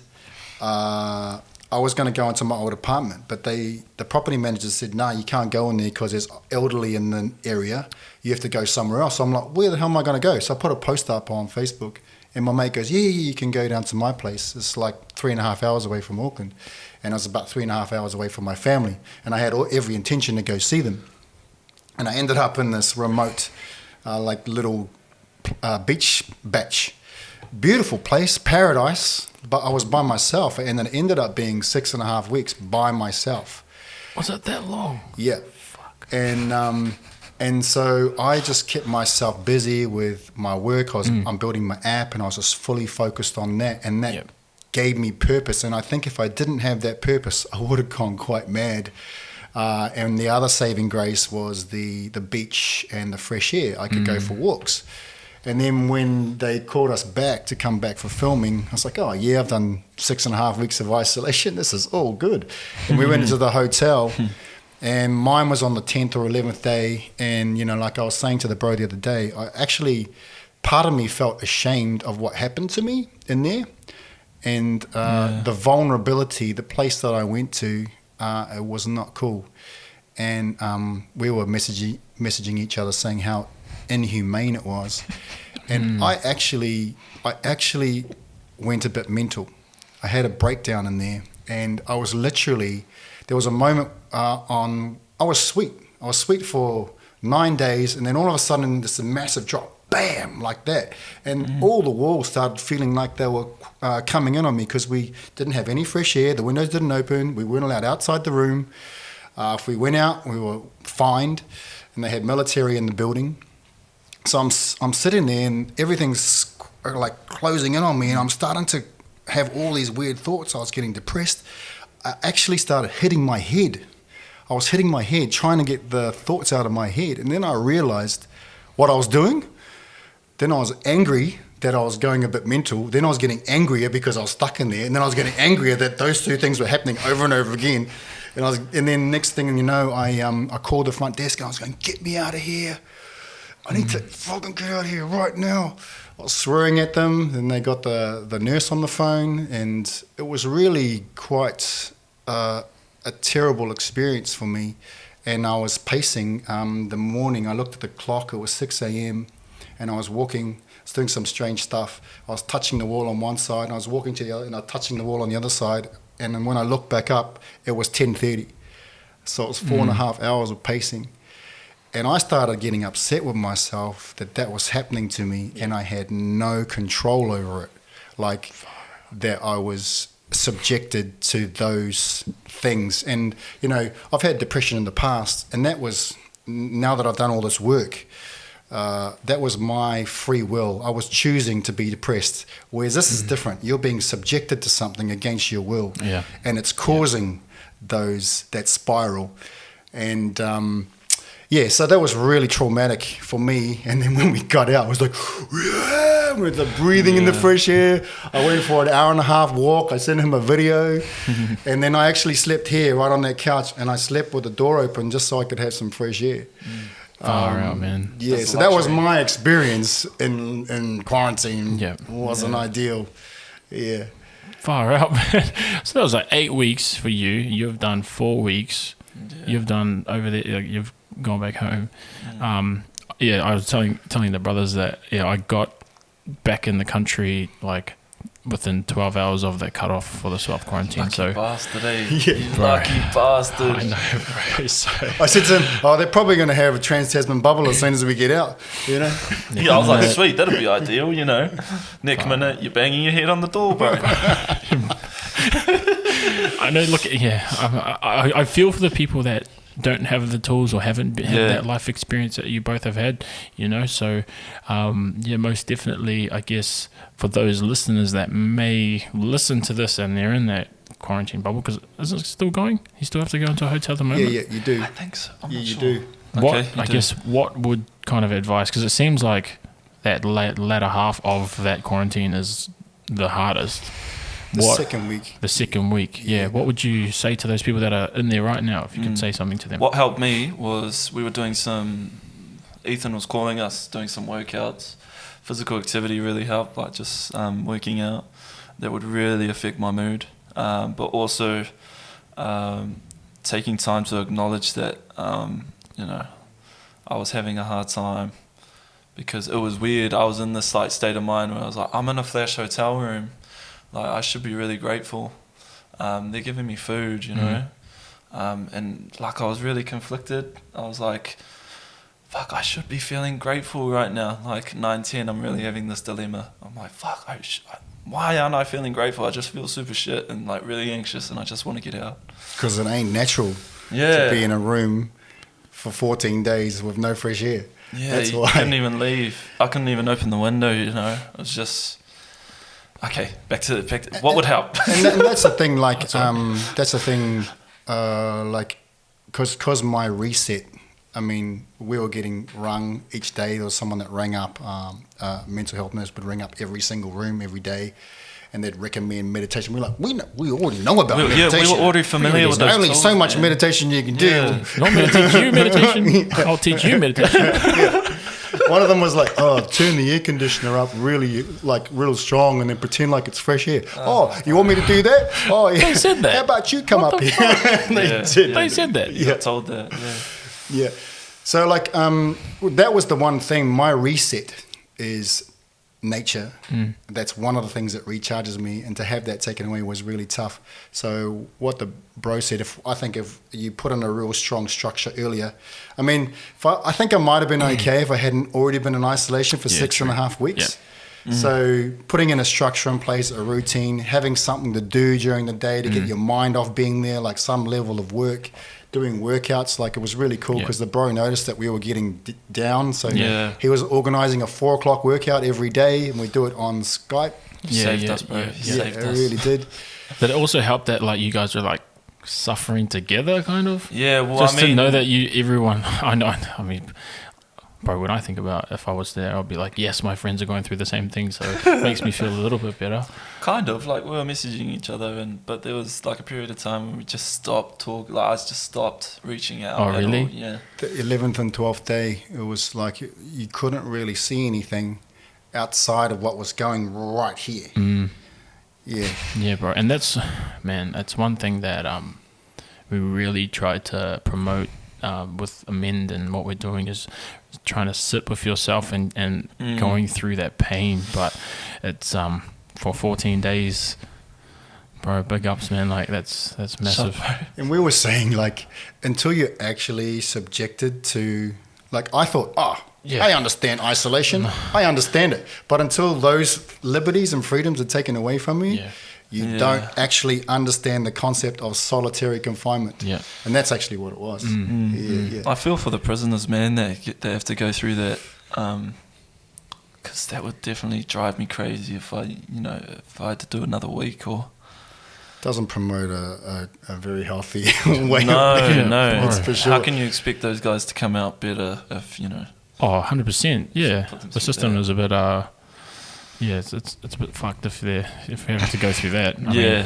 I was going to go into my old apartment, but the property manager said, no, you can't go in there because there's elderly in the area. You have to go somewhere else. So I'm like, where the hell am I going to go? So I put a post up on Facebook, and my mate goes, you can go down to my place. It's like 3.5 hours away from Auckland. And I was about 3.5 hours away from my family. And I had every intention to go see them. And I ended up in this remote, little beach batch. Beautiful place, paradise, but I was by myself, and it ended up being 6.5 weeks by myself. Was it that long? Yeah. Fuck. And so I just kept myself busy with my work. I'm building my app, and I was just fully focused on that, and that gave me purpose. And I think if I didn't have that purpose, I would have gone quite mad. And the other saving grace was the beach and the fresh air. I could go for walks. And then when they called us back to come back for filming, I was like, oh, yeah, I've done 6.5 weeks of isolation. This is all good. And we went into the hotel, and mine was on the 10th or 11th day. And, like I was saying to the bro the other day, part of me felt ashamed of what happened to me in there. And the vulnerability, the place that I went to, it was not cool. And we were messaging each other saying how inhumane it was. And I actually went a bit mental. I had a breakdown in there, and I was literally, there was a moment I was sweet for 9 days, and then all of a sudden this massive drop, bam, like that, and all the walls started feeling like they were coming in on me because we didn't have any fresh air, the windows didn't open, we weren't allowed outside the room. If we went out, we were fined, and they had military in the building. So I'm sitting there, and everything's like closing in on me, and I'm starting to have all these weird thoughts. I was getting depressed. I actually started hitting my head. I was hitting my head, trying to get the thoughts out of my head. And then I realized what I was doing. Then I was angry that I was going a bit mental. Then I was getting angrier because I was stuck in there. And then I was getting angrier that those two things were happening over and over again. And then next thing you know, I called the front desk, and I was going, get me out of here. I need to fucking get out of here right now. I was swearing at them, and they got the nurse on the phone, and it was really quite a terrible experience for me. And I was pacing the morning. I looked at the clock. It was 6 a.m. and I was walking, I was doing some strange stuff. I was touching the wall on one side, and I was walking to the other, and I was touching the wall on the other side. And then when I looked back up, it was 10:30. So it was 4.5 hours of pacing. And I started getting upset with myself that was happening to me, and I had no control over it. Like that I was subjected to those things. And, you know, I've had depression in the past, and that was, now that I've done all this work, that was my free will. I was choosing to be depressed. Whereas this is different. You're being subjected to something against your will. Yeah. And it's causing that spiral. And so that was really traumatic for me. And then when we got out, I was like, with the breathing in the fresh air. I went for an 1.5 hour walk. I sent him a video. And then I actually slept here right on that couch, and I slept with the door open just so I could have some fresh air. Far out, man. Yeah, so that was my experience in quarantine. Yeah. Wasn't ideal. Yeah. Far out, man. So that was like 8 weeks for you. You've done 4 weeks. Yeah. You've done over there. You've gone back home. I was telling the brothers that I got back in the country like within 12 hours of that cut off for the self-quarantine. Lucky bastard, eh? Yeah. Lucky bastard. I know, bro. So. I said to him, they're probably going to have a trans-Tasman bubble as soon as we get out, you know? Yeah, I was like, sweet, that'd be ideal, you know. Next minute, you're banging your head on the door, bro. I know, look, I feel for the people that don't have the tools or haven't had that life experience that you both have had, you know. So most definitely, I guess for those listeners that may listen to this and they're in that quarantine bubble, because is it still going? You still have to go into a hotel at the moment? Yeah, you do. I think so. You do. What would kind of advice, because it seems like that latter half of that quarantine is the hardest. The second week. Yeah. What would you say to those people that are in there right now, if you could say something to them? What helped me was we were doing Ethan was calling us, doing some workouts. Physical activity really helped, like just working out. That would really affect my mood. But also taking time to acknowledge that, I was having a hard time, because it was weird. I was in this like state of mind where I was like, I'm in a flash hotel room. Like, I should be really grateful. They're giving me food, you know. And like, I was really conflicted. I was like, fuck, I should be feeling grateful right now. Like 9-10, I'm really having this dilemma. I'm like, fuck, why aren't I feeling grateful? I just feel super shit and like really anxious, and I just want to get out. Because it ain't natural to be in a room for 14 days with no fresh air. Yeah, that's why. I couldn't even leave. I couldn't even open the window, you know. It was just... Okay, back to what would help. And that's the thing, like, because my reset, I mean, we were getting rung each day. There was someone that rang up, mental health nurse would ring up every single room every day, and they'd recommend meditation. We're like, we already know about meditation. Yeah, we were already familiar with those. There's only so much meditation you can do. Yeah. Not going to teach you meditation. I'll teach you meditation. Yeah. One of them was like, turn the air conditioner up really, like, real strong, and then pretend like it's fresh air. You want me to do that? Oh, yeah. They said that. How about you come up here? They said that. You got told that. Yeah. So, like, that was the one thing. My reset is nature. That's one of the things that recharges me, and to have that taken away was really tough. So what the bro said, I think if you put in a real strong structure earlier, I mean, I think I might have been okay if I hadn't already been in isolation for 6.5 weeks. So putting in a structure in place, a routine, having something to do during the day to get your mind off being there, like some level of work, doing workouts, like, it was really cool because the bro noticed that we were getting down, so he was organising a 4 o'clock workout every day, and we do it on Skype. Saved us, bro. It really did. Did it also help that, like, you guys were like suffering together, kind of? Yeah, well, just to know that everyone. I know. I mean, bro, when I think about if I was there, I'd be like, yes, my friends are going through the same thing, so it makes me feel a little bit better. Kind of, like, we were messaging each other, but there was like a period of time when we just stopped talking. Like, I just stopped reaching out. Oh, really? Yeah. The 11th and 12th day, it was like you couldn't really see anything outside of what was going right here. Yeah, bro, and that's one thing that we really try to promote with Amend, and what we're doing is trying to sit with yourself and going through that pain. But it's for 14 days Bro, big ups, man. Like that's massive. And we were saying, like, until you're actually subjected to, like, I thought, I understand isolation. I understand it. But until those liberties and freedoms are taken away from you, you don't actually understand the concept of solitary confinement. Yeah. And that's actually what it was. I feel for the prisoners, man, that have to go through that. Because that would definitely drive me crazy if I had to do another week or... Doesn't promote a very healthy way No, of living. that's for sure. How can you expect those guys to come out better if, Oh, 100%. Yeah. Put The system down. is a bit it's a bit fucked if you're having to go through that. I mean,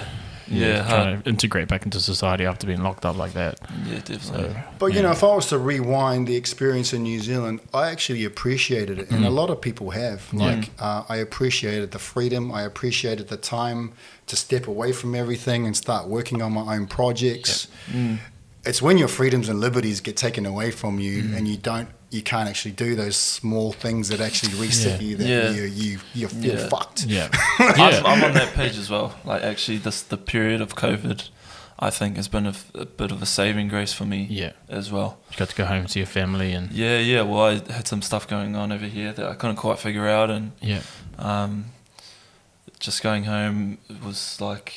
trying to integrate back into society after being locked up like that. Yeah, definitely. But, if I was to rewind the experience in New Zealand, I actually appreciated it. And a lot of people have. Like, I appreciated the freedom. I appreciated the time to step away from everything and start working on my own projects. It's when your freedoms and liberties get taken away from you and you can't actually do those small things that actually reset you that you feel fucked. Yeah. I'm on that page as well. Like, actually, the period of COVID, I think, has been a bit of a saving grace for me as well. You got to go home to your family and... Yeah. Well, I had some stuff going on over here that I couldn't quite figure out, and just going home was like,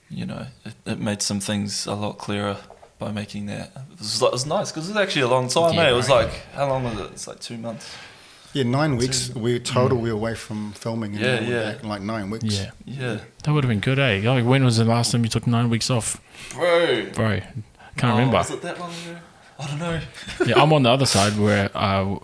it made some things a lot clearer by making that. It was nice because it was actually a long time, It was like, how long was it? It's like 2 months. Yeah, 9 weeks. We were away from filming. And then we're back in like 9 weeks. Yeah. That would have been good, eh? Like, when was the last time you took 9 weeks off? Bro. Can't remember. Was it that long ago? I don't know. Yeah, I'm on the other side where,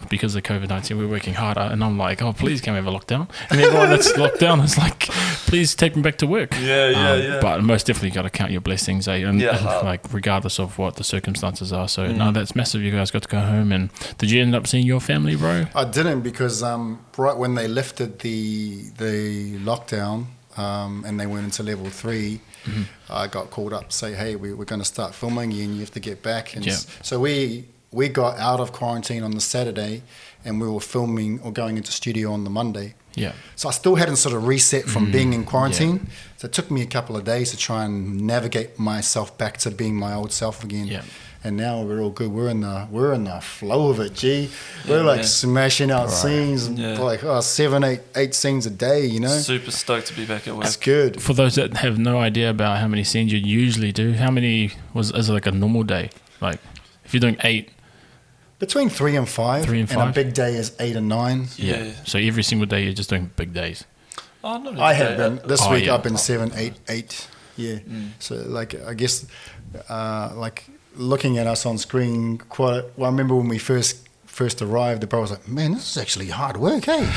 because of COVID-19, we're working harder, and I'm like, please can we have a lockdown? And everyone that's locked down is like, please take me back to work. Yeah. But most definitely got to count your blessings, eh? And like, regardless of what the circumstances are. So, no, that's massive. You guys got to go home. And did you end up seeing your family, bro? I didn't because right when they lifted the lockdown and they went into level 3, I got called up to say, hey, we're going to start filming you and you have to get back. And so we got out of quarantine on the Saturday and we were filming or going into studio on the Monday. Yeah. So I still hadn't sort of reset from being in quarantine. So it took me a couple of days to try and navigate myself back to being my old self again. Yeah. And now we're all good. We're in the flow of it, G. We're smashing out scenes, like 7, 8 scenes a day, Super stoked to be back at work. That's good. For those that have no idea about how many scenes you usually do, how many is it like a normal day? Like, if you're doing 8... Between 3 and 5. 3 and 5. And a big day is 8 and 9. Yeah. So every single day you're just doing big days. Oh, not I have been. This week I've been Oh. 7, 8. Yeah. So, like, I guess, looking at us on screen, I remember when we first arrived, the bro was like, man, this is actually hard work, hey?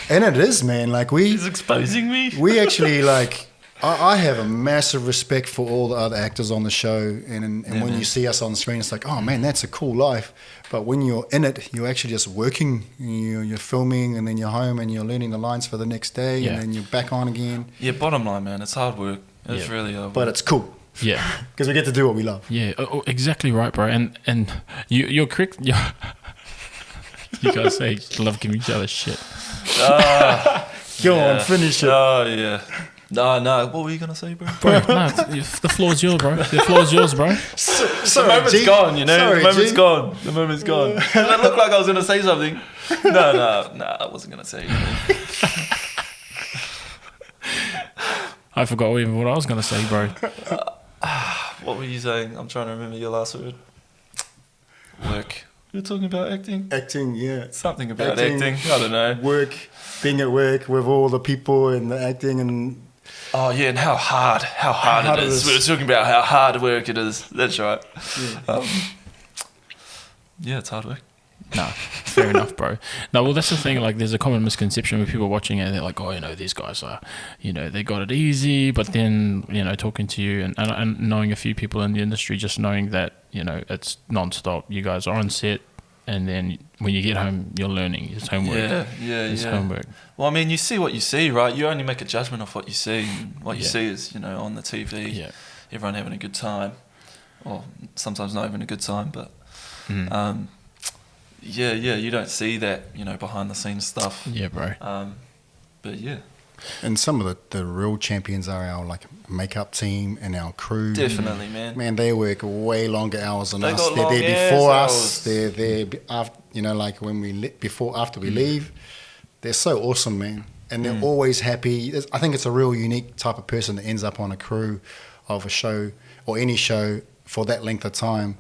And it is, man. Like, He's exposing me. we actually, like, I have a massive respect for all the other actors on the show. And when you see us on screen, it's like, oh, man, that's a cool life. But when you're in it, you're actually just working. You're filming, and then you're home, and you're learning the lines for the next day, and then you're back on again. Yeah, bottom line, man, it's hard work. It's really hard work. But it's cool. Yeah. Because we get to do what we love. Yeah, exactly right, bro. And you're correct. You guys say you love giving each other shit. Go on, finish it. Oh, yeah. No. What were you going to say, bro? Bro, no, the floor's yours, bro. The floor's yours, bro. The moment's gone, the moment's gone. The moment's gone. It looked like I was going to say something. No, I wasn't going to say anything. I forgot even what I was going to say, bro. What were you saying? I'm trying to remember your last word. Work. You're talking about acting? Acting, yeah. Something about acting. I don't know. Work, being at work with all the people and the acting and... Oh, yeah, and how hard it is. We were talking about how hard work it is. That's right. Yeah, it's hard work. No, fair enough, bro. No, well, that's the thing. Like, there's a common misconception with people watching it. They're like, oh, these guys are, they got it easy. But then, talking to you and knowing a few people in the industry, just knowing that, it's non-stop. You guys are on set, and then when you get home, you're learning. It's homework. It's homework. Well, I mean, you see what you see, right? You only make a judgment of what you see. What you see is, on the TV, everyone having a good time. Or sometimes not having a good time, but... you don't see that, behind the scenes stuff. Yeah, bro. But yeah. And some of the real champions are our like makeup team and our crew. Definitely, man. Man, they work way longer hours than They us. got They're long there before hours. us. They're there after, like when after we leave. They're so awesome, man. And they're always happy. I think it's a real unique type of person that ends up on a crew of a show or any show for that length of time.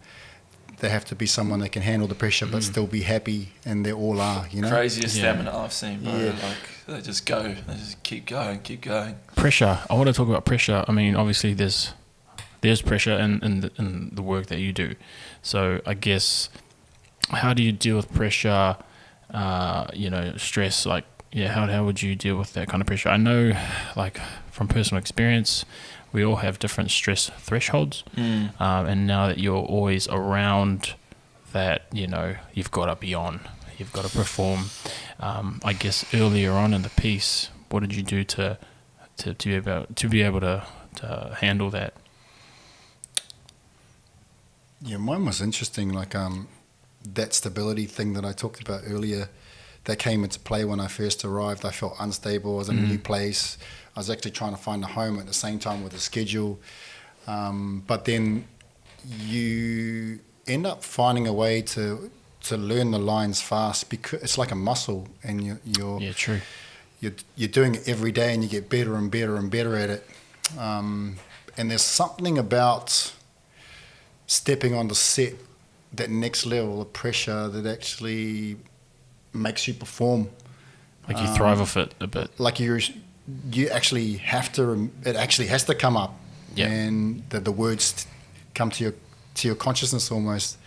They have to be someone that can handle the pressure but still be happy, and they all are, Craziest stamina I've seen, bro. Yeah. Like, they just go. They just keep going. Pressure. I want to talk about pressure. I mean, obviously there's pressure in the work that you do. So I guess, how do you deal with pressure, stress? Like, how would you deal with that kind of pressure? I know, like, from personal experience, we all have different stress thresholds. And now that you're always around that, you've got to be on, you've got to perform. I guess earlier on in the piece, what did you do to be able to handle that? Yeah, mine was interesting. Like that stability thing that I talked about earlier, that came into play when I first arrived. I felt unstable. I was in a new place. I was actually trying to find a home at the same time with a schedule. But then you end up finding a way to learn the lines fast, because it's like a muscle, and you're doing it every day, and you get better and better and better at it. And there's something about stepping on the set, that next level of pressure, that actually makes you perform. Like you thrive off it a bit. Like you actually have to. It actually has to come up, and the words come to your consciousness almost.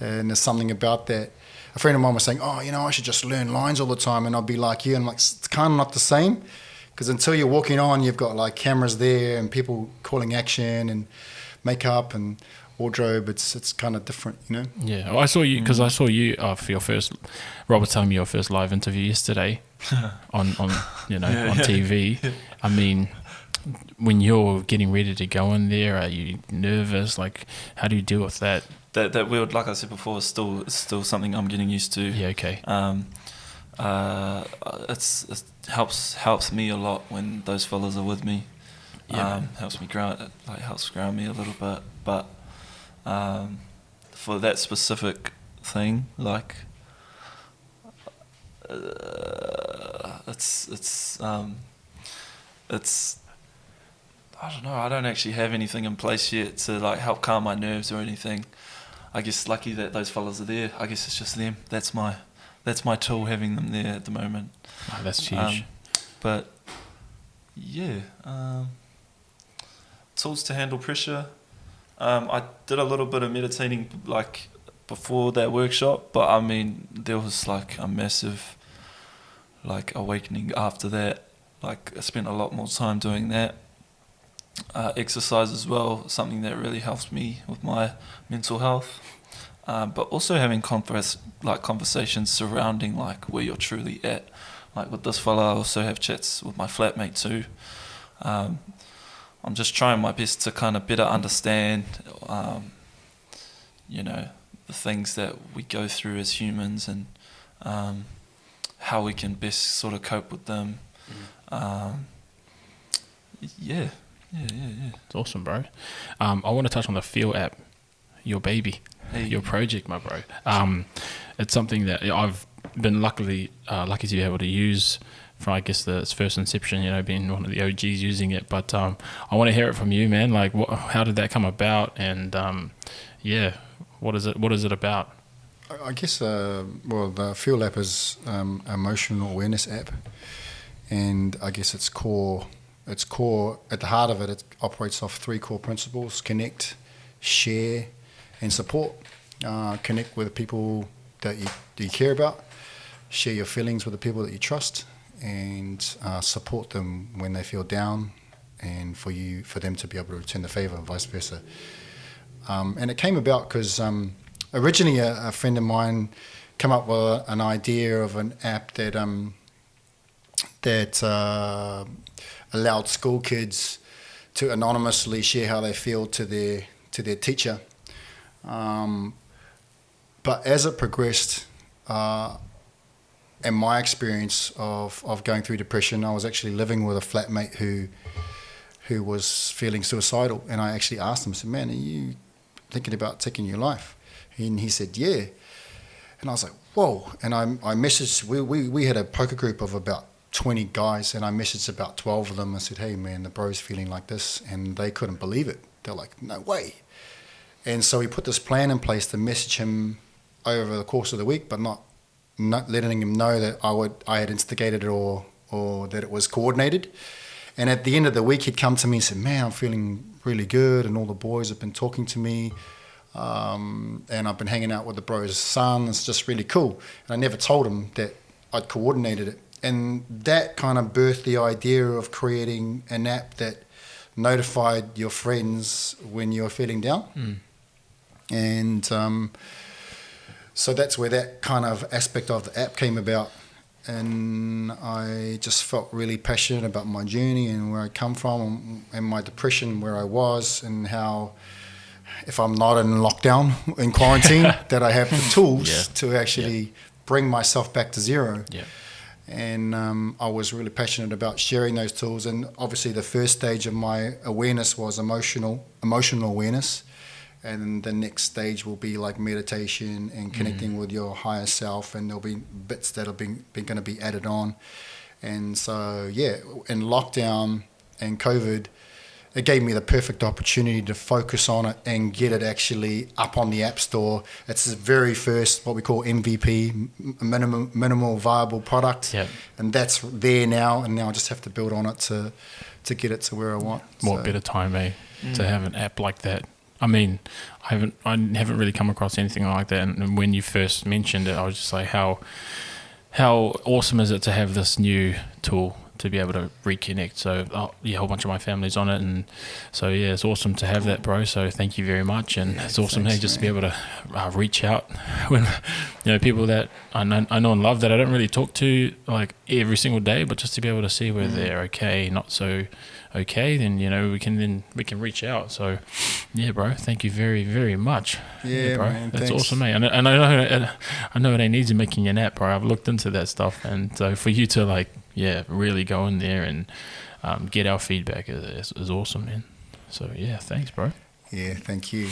And there's something about that. A friend of mine was saying, I should just learn lines all the time, and I'll be like you. And I'm like, it's kind of not the same, because until you're walking on, you've got like cameras there and people calling action and makeup and wardrobe. It's kind of different, Yeah, well, I saw you because I saw you for your first. Rob was telling me your first live interview yesterday on TV. Yeah. I mean, when you're getting ready to go in there, are you nervous? Like, how do you deal with that? That weird, like I said before, is still something I'm getting used to. Yeah, okay. It helps me a lot when those fellas are with me. Yeah. Helps me helps ground me a little bit. But for that specific thing, like it's I don't know. I don't actually have anything in place yet to like help calm my nerves or anything. I guess lucky that those fellas are there. I guess it's just them. That's my tool, having them there at the moment. Oh, that's huge. But yeah, tools to handle pressure. I did a little bit of meditating like before that workshop, but I mean there was like a massive like awakening after that. Like I spent a lot more time doing that. Exercise as well, something that really helps me with my mental health. But also having conversations surrounding like where you're truly at. Like with this fella, I also have chats with my flatmate too. I'm just trying my best to kind of better understand, the things that we go through as humans, and how we can best sort of cope with them. Yeah. It's awesome, bro. I want to touch on the Feel app, your baby, your project, my bro. It's something that I've been lucky to be able to use from, I guess, its first inception, being one of the OGs using it. But I want to hear it from you, man. Like, how did that come about? And what is it about? I guess, the Feel app is emotional awareness app, and I guess its core at the heart of it, it operates off 3 core principles: connect, share, and support. Connect with the people that you care about, share your feelings with the people that you trust, and support them when they feel down, and for them to be able to return the favor, and vice versa. And it came about because originally a friend of mine came up with an idea of an app that allowed school kids to anonymously share how they feel to their teacher. But as it progressed, and my experience of going through depression, I was actually living with a flatmate who was feeling suicidal, and I actually asked him, I said, man, are you thinking about taking your life? And he said, yeah. And I was like, whoa. And I messaged, we had a poker group of about 20 guys, and I messaged about 12 of them. I said, hey man, the bro's feeling like this, and they couldn't believe it. They're like, no way. And so we put this plan in place to message him over the course of the week, but not letting him know that I had instigated it or that it was coordinated. And at the end of the week, he'd come to me and said, man, I'm feeling really good, and all the boys have been talking to me, and I've been hanging out with the bro's son. It's just really cool. And I never told him that I'd coordinated it. And that kind of birthed the idea of creating an app that notified your friends when you're feeling down. And so that's where that kind of aspect of the app came about. And I just felt really passionate about my journey and where I come from, and my depression, where I was, and how if I'm not in lockdown, in quarantine, that I have the tools to actually bring myself back to zero. And I was really passionate about sharing those tools. And obviously the first stage of my awareness was emotional awareness. And the next stage will be like meditation and connecting with your higher self. And there'll be bits that are going to be added on. And so, in lockdown and COVID, it gave me the perfect opportunity to focus on it and get it actually up on the App Store. It's the very first, what we call MVP, minimal viable product. And that's there now, and now I just have to build on it to get it to where I want. What better time, to have an app like that? I mean, I haven't really come across anything like that. And when you first mentioned it, I was just like, how awesome is it to have this new tool to be able to reconnect? So a whole bunch of my family's on it, and so it's awesome to have that, bro. So thank you very much, and it's awesome just to be able to reach out when people that I know and love that I don't really talk to like every single day, but just to be able to see where they're okay, not so okay, then we can reach out. So bro, thank you very, very much. Bro, man, that's thanks. awesome, mate. And I know it ain't easy making an app, bro. I've looked into that stuff, and so for you to really go in there and get our feedback is awesome, man. So thanks, bro. Thank you.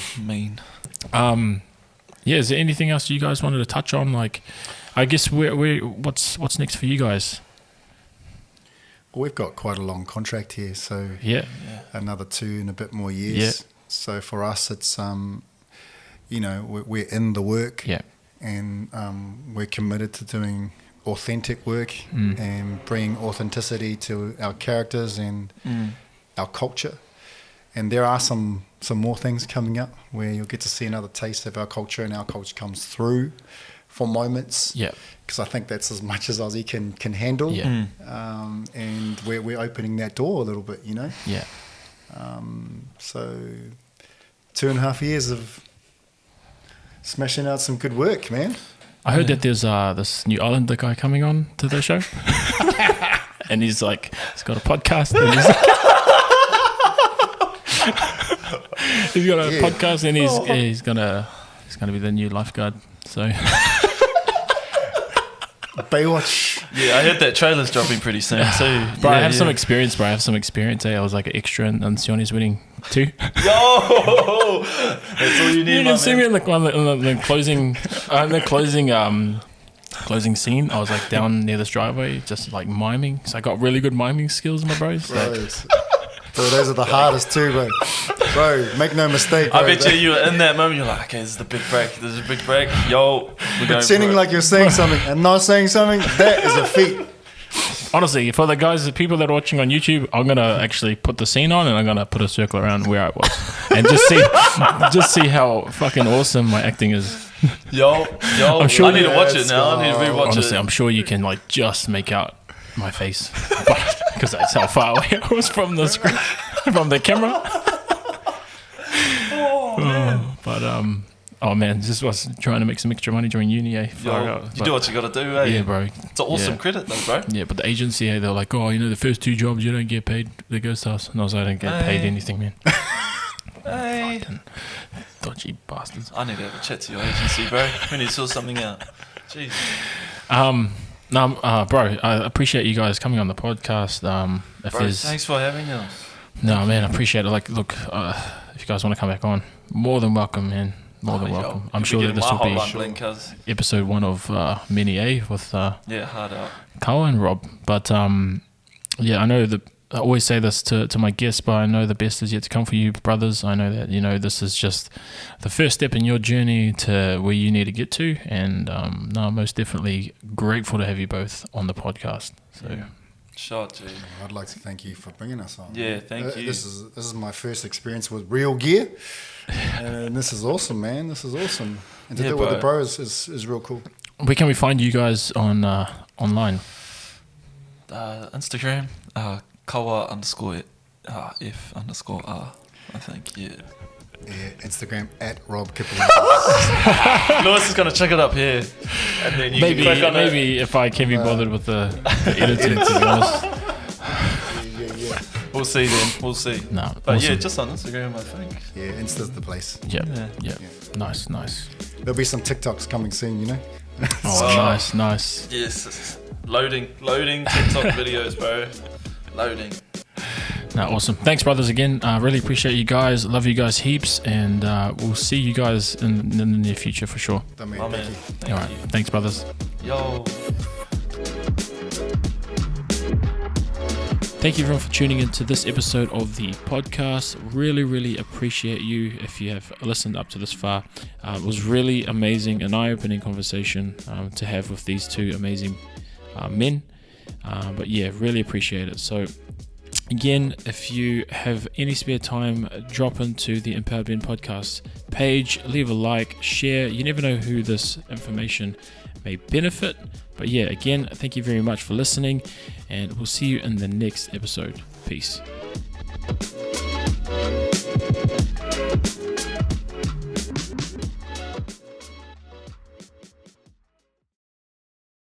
Is there anything else you guys wanted to touch on? Like, I guess what's next for you guys? Well, we've got quite a long contract here, so another 2 and a bit more years. So for us, it's we're in the work, and we're committed to doing authentic work and bringing authenticity to our characters and our culture. And there are some more things coming up where you'll get to see another taste of our culture, and our culture comes through for moments. Because I think that's as much as Aussie can handle. And we're opening that door a little bit, So 2.5 years of smashing out some good work, man. I heard that there's this New Islander guy coming on to the show, and he's got a podcast, and he's got a podcast, and he's gonna be the new lifeguard. So Baywatch. I heard that trailer's dropping pretty soon too. Bro, I have some experience, bro. I was like an extra in Sioni's wedding too. Yo, that's all you need. You can see me in the closing scene. I was like down near this driveway, just like miming. So I got really good miming skills, my bros. Bro, those are the hardest too, bro. Bro, make no mistake, bro. I bet you were in that moment, you're like, okay, this is the big break. This is a big break. Yo, we're pretending like you're saying something and not saying something, that is a feat. Honestly, for the people that are watching on YouTube, I'm going to actually put the scene on, and I'm going to put a circle around where I was. And just see how fucking awesome my acting is. Yo, I'm sure I need to watch it now. I need to rewatch it. Honestly, I'm sure you can just make out my face, because that's how far away I was from the screen, from the camera. Oh man, just was trying to make some extra money during uni. You do what you got to do, eh? Yeah, bro. It's an awesome credit, though, bro. Yeah, but the agency, they're like, the first 2 jobs you don't get paid. They go to us, and I was like, I don't get paid anything, man. Hey, dodgy bastards. I need to have a chat to your agency, bro. We need to sort something out. Jeez. No, bro, I appreciate you guys coming on the podcast. Thanks for having us. No, man, I appreciate it. Like, look, if you guys want to come back on, more than welcome, man. More than welcome. I'm sure that this will be episode 1 of many, with hard out. Kawa and Rob. But I know that I always say this to my guests, but I know the best is yet to come for you, brothers. I know that, this is just the first step in your journey to where you need to get to. And I'm most definitely grateful to have you both on the podcast. So, sure, dude. I'd like to thank you for bringing us on. Yeah, thank you. This is my first experience with real gear, and this is awesome, man. This is awesome. And to do it with the bros is real cool. Where can we find you guys on online? Instagram. Kawa_F_R, I think, yeah. Yeah, Instagram @Rob Kipa. Lewis is gonna check it up here, and then you maybe can click on maybe if I can be bothered with the editing, to be honest. Yeah. We'll see then. We'll see. No, but awesome. yeah, just on Instagram, I think. Yeah, Insta's the place. Yeah. Nice. There'll be some TikToks coming soon, Oh, nice. Yes, loading TikTok videos, bro. Loading. No, awesome. Thanks, brothers, again. Really appreciate you guys. Love you guys heaps, and we'll see you guys in the near future for sure. Thank you. All right. Thanks, brothers. Yo. Thank you everyone for tuning into this episode of the podcast. Really appreciate you if you have listened up to this far. It was really amazing, an eye-opening conversation to have with these two amazing men. But yeah, really appreciate it. So again, if you have any spare time, drop into the Empowered Men podcast page, leave a like, share. You never know who this information may benefit. But yeah, again, thank you very much for listening, and we'll see you in the next episode. Peace.